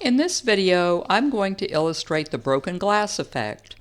In this video, I'm going to illustrate the broken glass effect.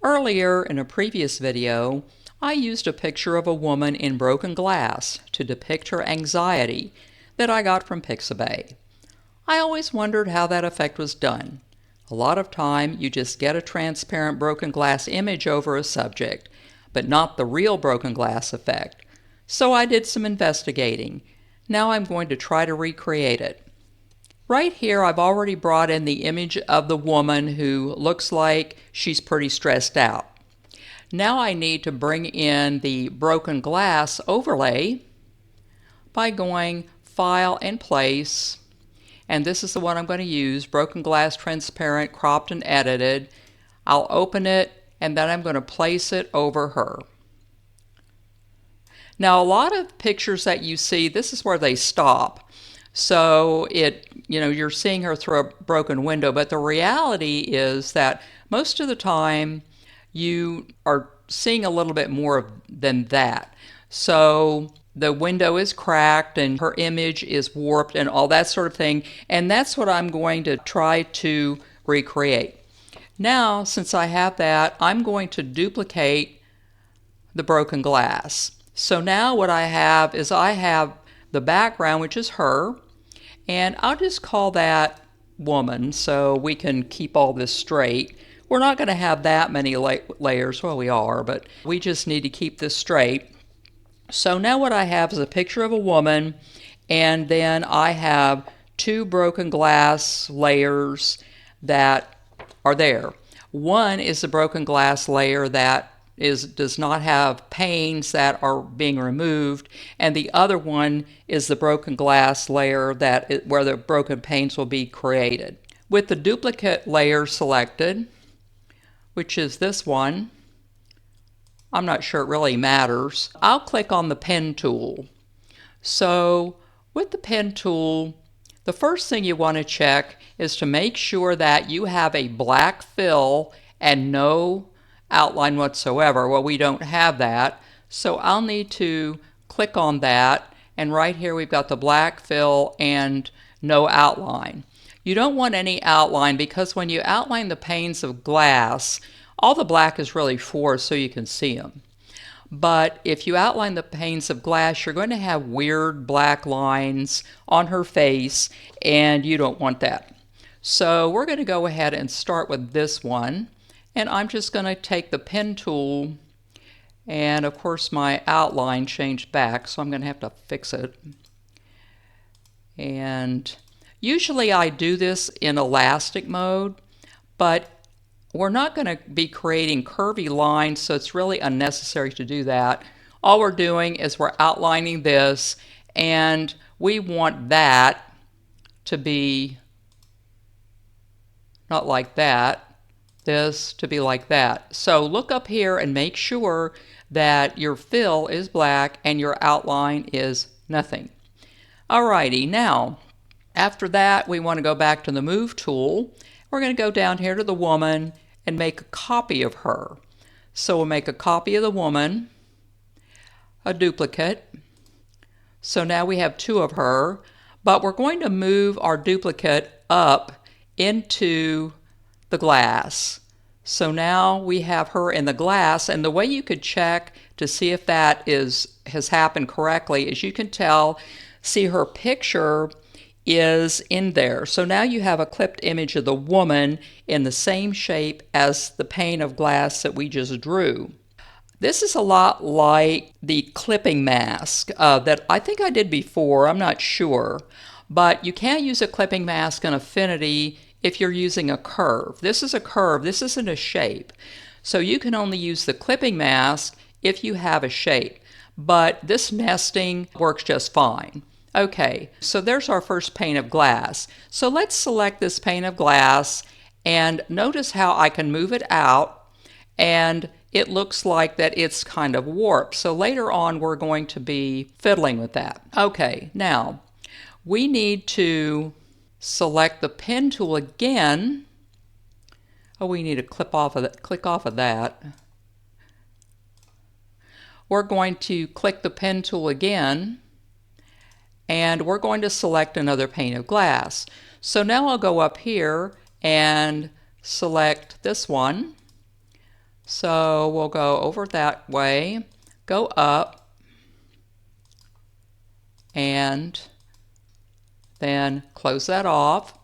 Earlier, in a previous video, I used a picture of a woman in broken glass to depict her anxiety that I got from Pixabay. I always wondered how that effect was done. A lot of time, you just get a transparent broken glass image over a subject, but not the real broken glass effect. So I did some investigating. Now I'm going to try to recreate it. Right here, I've already brought in the image of the woman who looks like she's pretty stressed out. Now I need to bring in the broken glass overlay by going File and Place, and this is the one I'm going to use, Broken Glass Transparent, Cropped and Edited. I'll open it and then I'm going to place it over her. Now a lot of pictures that you see, this is where they stop. So you're seeing her through a broken window, but the reality is that most of the time you are seeing a little bit more than that. So the window is cracked and her image is warped and all that sort of thing, and that's what I'm going to try to recreate. Now, since I have that, I'm going to duplicate the broken glass. So now what I have is I have the background, which is her, and I'll just call that woman so we can keep all this straight. We're not going to have that many layers, well we are, but we just need to keep this straight. So now what I have is a picture of a woman, and then I have two broken glass layers that are there. One is the broken glass layer that does not have panes that are being removed, and the other one is the broken glass layer where the broken panes will be created. With the duplicate layer selected, which is this one, I'm not sure it really matters, I'll click on the pen tool. So with the pen tool, the first thing you want to check is to make sure that you have a black fill and no outline whatsoever. Well, we don't have that, so I'll need to click on that, and right here we've got the black fill and no outline. You don't want any outline because when you outline the panes of glass, all the black is really forced so you can see them. But if you outline the panes of glass, you're going to have weird black lines on her face, and you don't want that. So we're going to go ahead and start with this one. And I'm just going to take the pen tool, and of course my outline changed back, so I'm going to have to fix it. And usually I do this in elastic mode, but we're not going to be creating curvy lines, so it's really unnecessary to do that. All we're doing is we're outlining this, and we want that to be not like that. This to be like that. So look up here and make sure that your fill is black and your outline is nothing. Alrighty, now after that we want to go back to the move tool. We're going to go down here to the woman and make a copy of her. So we'll make a copy of the woman, a duplicate. So now we have two of her, but we're going to move our duplicate up into the glass. So now we have her in the glass, and the way you could check to see if that has happened correctly is you can see her picture is in there. So now you have a clipped image of the woman in the same shape as the pane of glass that we just drew. This is a lot like the clipping mask that I think I did before, I'm not sure. But you can't use a clipping mask in Affinity if you're using a curve. This is a curve, this isn't a shape. So you can only use the clipping mask if you have a shape. But this nesting works just fine. Okay, so there's our first pane of glass. So let's select this pane of glass, and notice how I can move it out, and it looks like that it's kind of warped. So later on we're going to be fiddling with that. Okay, now we need to select the pen tool again. Oh, we need to click off of that. We're going to click the pen tool again, and we're going to select another pane of glass. So now I'll go up here and select this one. So we'll go over that way, go up, and then close that off.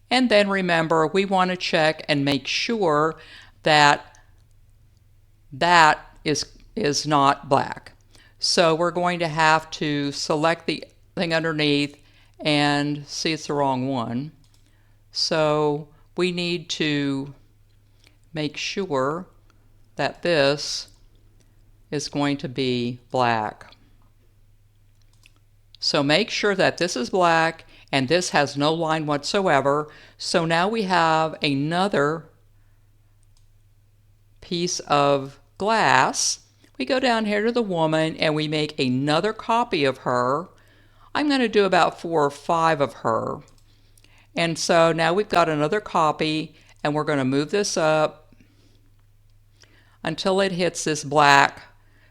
And then remember, we want to check and make sure that that is not black. So we're going to have to select the thing underneath and see it's the wrong one. So we need to make sure that this is going to be black. So make sure that this is black and this has no line whatsoever. So now we have another piece of glass. We go down here to the woman and we make another copy of her. I'm going to do about 4 or 5 of her. And so now we've got another copy, and we're going to move this up until it hits this black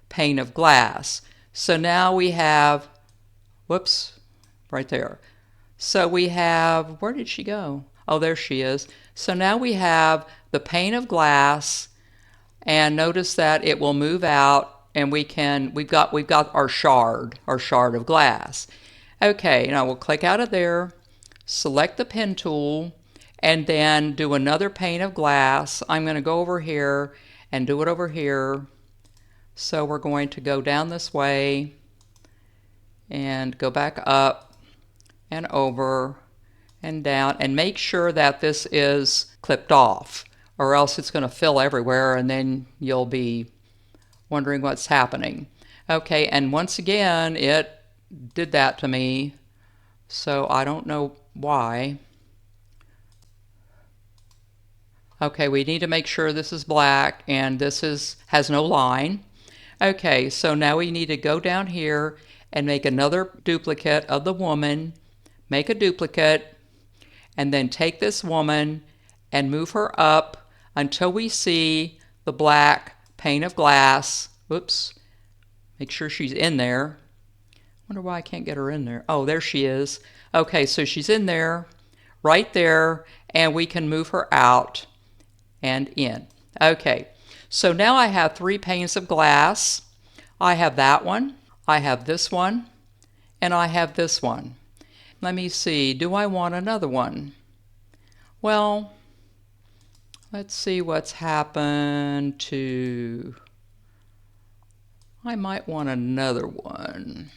pane of glass. So now we have, whoops, right there. So we have, where did she go? Oh, there she is. So now we have the pane of glass, and notice that it will move out, and we've got our shard of glass. Okay, now we'll click out of there, select the pen tool, and then do another pane of glass. I'm going to go over here and do it over here. So we're going to go down this way and go back up and over and down, and make sure that this is clipped off, or else it's going to fill everywhere and then you'll be wondering what's happening. Okay, and once again it did that to me, so I don't know why. Okay, we need to make sure this is black and this has no line. Okay, so now we need to go down here and make another duplicate of the woman, make a duplicate, and then take this woman and move her up until we see the black pane of glass. Whoops, make sure she's in there. Wonder why I can't get her in there. Oh, there she is. Okay, so she's in there, right there, and we can move her out and in. Okay, so now I have 3 panes of glass. I have that one, I have this one, and I have this one. Let me see, do I want another one? Well, let's see what's happened to... I might want another one.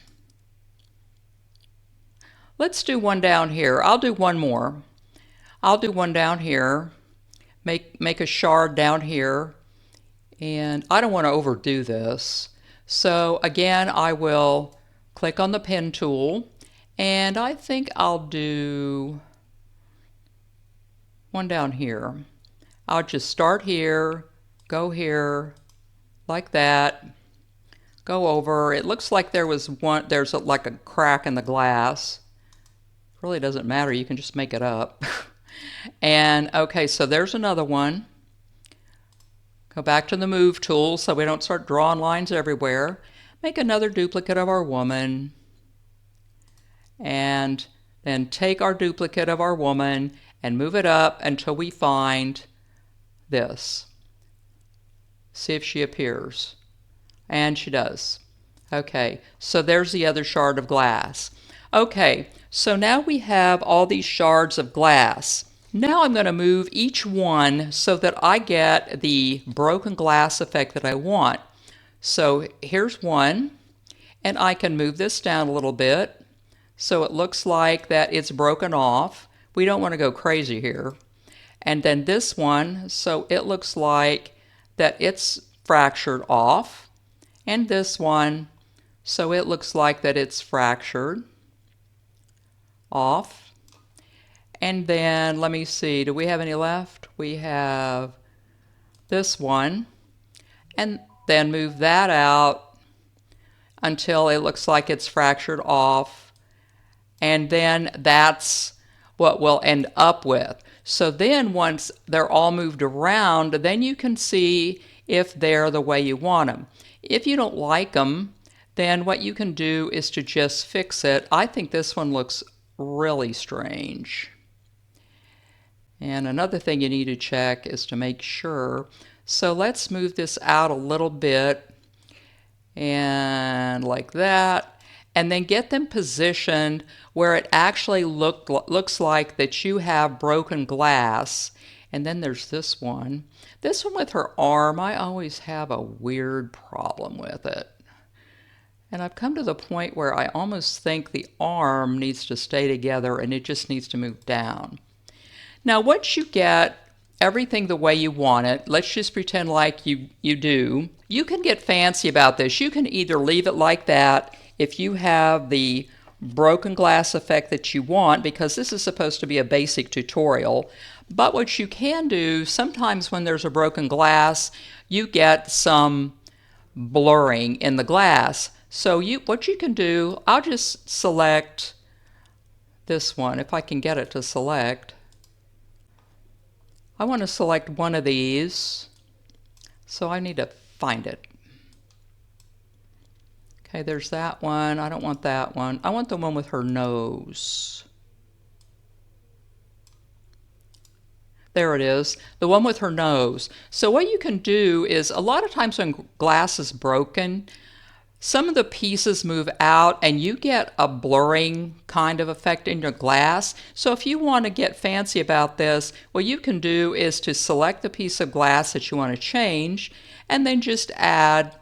Let's do one down here. I'll do one more. I'll do one down here. Make a shard down here. And I don't want to overdo this. So again, I will click on the pen tool. And I think I'll do one down here. I'll just start here, go here, like that. Go over. It looks like there's like a crack in the glass. Really doesn't matter, you can just make it up. And okay, so there's another one. Go back to the move tool so we don't start drawing lines everywhere. Make another duplicate of our woman. And then take our duplicate of our woman and move it up until we find this. See if she appears. And she does. Okay, so there's the other shard of glass. Okay, so now we have all these shards of glass. Now I'm going to move each one so that I get the broken glass effect that I want. So here's one, and I can move this down a little bit so it looks like that it's broken off. We don't want to go crazy here. And then this one, so it looks like that it's fractured off. And this one, so it looks like that it's fractured off. And then let me see, do we have any left? We have this one, and then move that out until it looks like it's fractured off, and then that's what we'll end up with. So then once they're all moved around, then you can see if they're the way you want them. If you don't like them, then what you can do is to just fix it. I think this one looks really strange. And another thing you need to check is to make sure. So let's move this out a little bit and like that, and then get them positioned where it actually looks like that you have broken glass. And then there's this one. This one with her arm, I always have a weird problem with it. And I've come to the point where I almost think the arm needs to stay together and it just needs to move down. Now once you get everything the way you want it, let's just pretend like you do, you can get fancy about this. You can either leave it like that if you have the broken glass effect that you want, because this is supposed to be a basic tutorial. But what you can do, sometimes when there's a broken glass, you get some blurring in the glass. So what you can do, I'll just select this one, if I can get it to select. I want to select one of these, so I need to find it. Okay, there's that one. I don't want that one. I want the one with her nose. There it is, the one with her nose. So what you can do is, a lot of times when glass is broken, some of the pieces move out and you get a blurring kind of effect in your glass. So if you want to get fancy about this, what you can do is to select the piece of glass that you want to change and then just add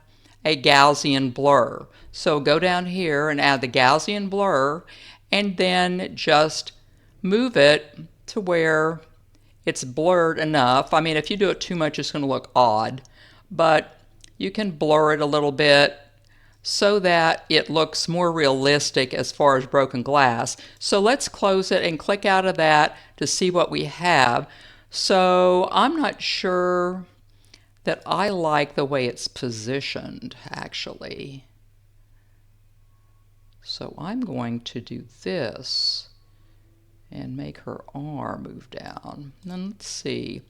a Gaussian blur. So go down here and add the Gaussian blur and then just move it to where it's blurred enough. I mean, if you do it too much, it's going to look odd, but you can blur it a little bit so that it looks more realistic as far as broken glass. So let's close it and click out of that to see what we have. So I'm not sure that I like the way it's positioned, actually. So I'm going to do this and make her arm move down. And let's see.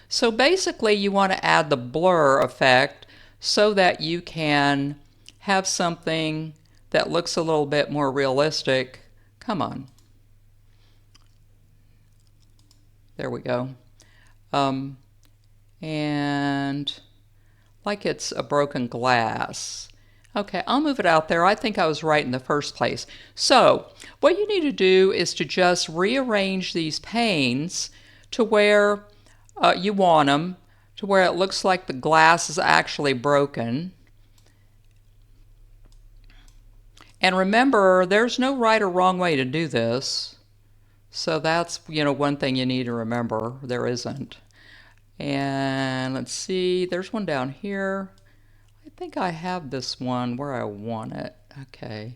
So basically you want to add the blur effect so that you can have something that looks a little bit more realistic. Come on. There we go. And like it's a broken glass. Okay, I'll move it out there. I think I was right in the first place. So what you need to do is to just rearrange these panes to where you want them, to where it looks like the glass is actually broken. And remember, there's no right or wrong way to do this. So that's, one thing you need to remember. There isn't. And let's see, there's one down here. I think I have this one where I want it. Okay.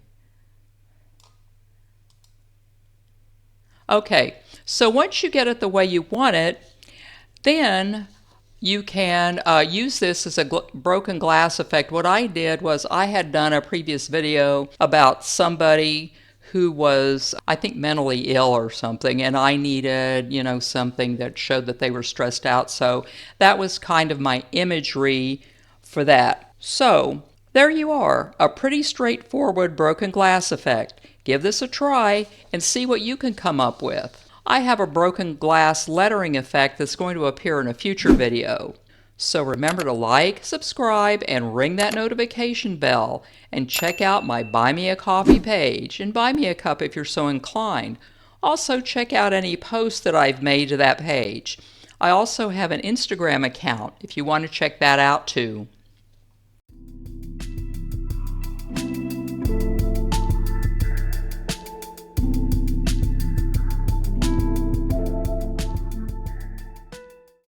Okay, so once you get it the way you want it, then you can use this as a broken glass effect. What I did was I had done a previous video about somebody who was, I think, mentally ill or something, and I needed, something that showed that they were stressed out. So that was kind of my imagery for that. So there you are, a pretty straightforward broken glass effect. Give this a try and see what you can come up with. I have a broken glass lettering effect that's going to appear in a future video. So remember to like, subscribe, and ring that notification bell, and check out my Buy Me a Coffee page, and buy me a cup if you're so inclined. Also check out any posts that I've made to that page. I also have an Instagram account if you want to check that out too.